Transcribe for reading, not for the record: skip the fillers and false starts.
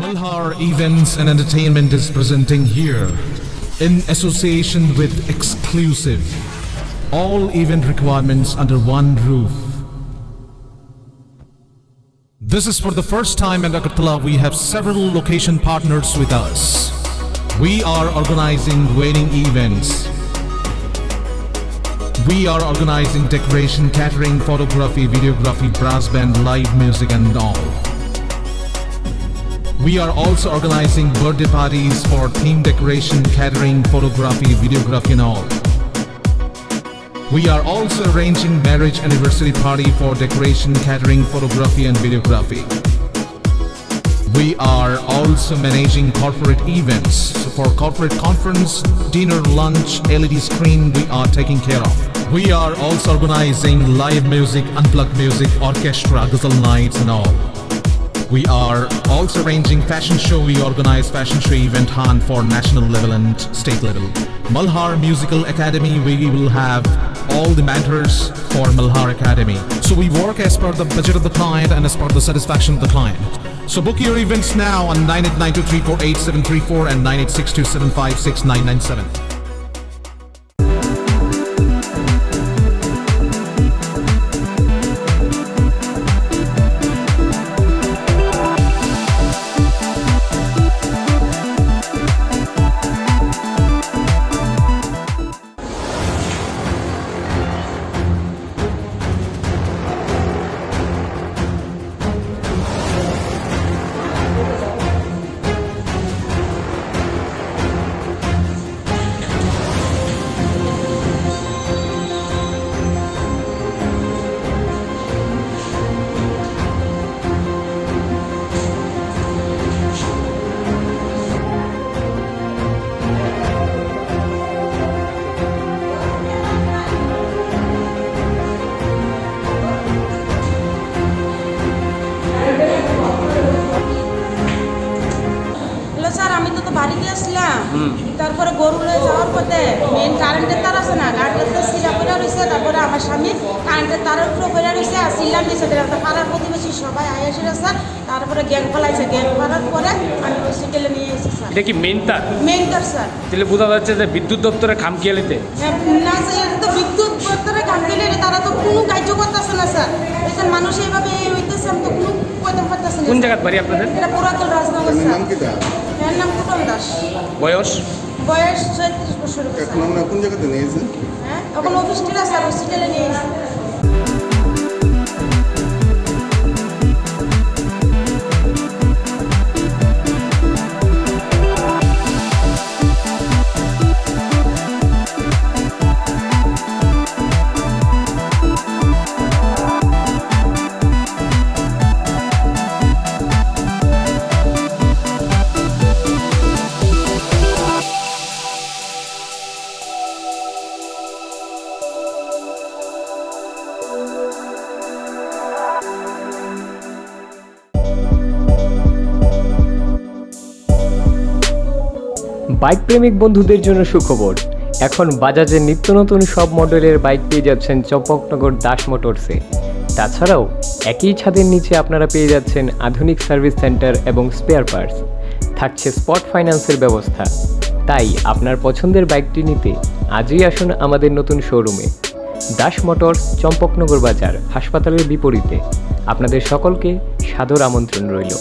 Malhar Events and Entertainment is presenting here, in association with Exclusive, all event requirements under one roof. This is for the first time in Agartala. We have several location partners with us. We are organizing wedding events. We are organizing decoration, catering, photography, videography, brass band, live music and all. We are also organizing birthday parties for theme decoration, catering, photography, videography and all. We are also arranging marriage anniversary party for decoration, catering, photography and videography. We are also managing corporate events. So for corporate conference, dinner, lunch, LED screen, we are taking care of. We are also organizing live music, unplugged music, orchestra, ghazal nights and all. We are also arranging fashion show. We organize fashion show event hunt for national level and state level. Malhar Musical Academy, we will have all the mentors for Malhar Academy. So we work as per the budget of the client and as per the satisfaction of the client. So book your events now on 9892348734 and 9862756997. তারপরে গরু লয়ে যাওয়ার পথে main কারেন্টের তার আছে না, কারেন্টের সিলা পড়ে রয়েছে। তারপরে আমার স্বামী কারেন্টের তারের উপরে পড়ে রয়েছে আর সিলাম দিয়েছে। পাড়ার প্রতিবেশী সবাই আয়েসে স্যার। তারপরে গ্যাং ফেলাইছে, গ্যাং ফেলার পরে আমি হসপিটালে নিয়ে এসেছি স্যার। এটা কি মেন তার? মেন তার স্যার। তাহলে বোঝা যাচ্ছে যে বিদ্যুৎ দপ্তরে খামখেয়ালিতে না স্যার, তো বিদ্যুৎ দপ্তরে খামখেয়ালিতে তারা তো কোনো কার্য করতেছে না স্যার। এখানে মানুষ এইভাবে হইতেছে, আমি তো কোনো কদম করতেছে না। কোন জায়গায় বাড়ি আপনাদের? এটা পুরাতন রাজনগর স্যার। এর নাম কুটম দাস। বয়স 36 বছর। এখন আমরা কোন জায়গাতে নিয়েছেন? হ্যাঁ, এখন অফিসটা স্যার হসপিটালে নিয়ে এসেছি। বাইক প্রেমিক বন্ধুদের জন্য সুখবর, এখন বাজাজের নিত্য নতুন সব মডেলের বাইক পেয়ে যাচ্ছেন চম্পকনগর দাস মোটরসে। তাছাড়াও একই ছাদের নিচে আপনারা পেয়ে যাচ্ছেন আধুনিক সার্ভিস সেন্টার এবং স্পেয়ার পার্টস, থাকছে স্পট ফাইন্যান্সের ব্যবস্থা। তাই আপনার পছন্দের বাইকটি নিতে আজই আসুন আমাদের নতুন শোরুমে। দাস মোটরস, চম্পকনগর বাজার, হাসপাতালের বিপরীতে। আপনাদের সকলকে সাদর আমন্ত্রণ রইল।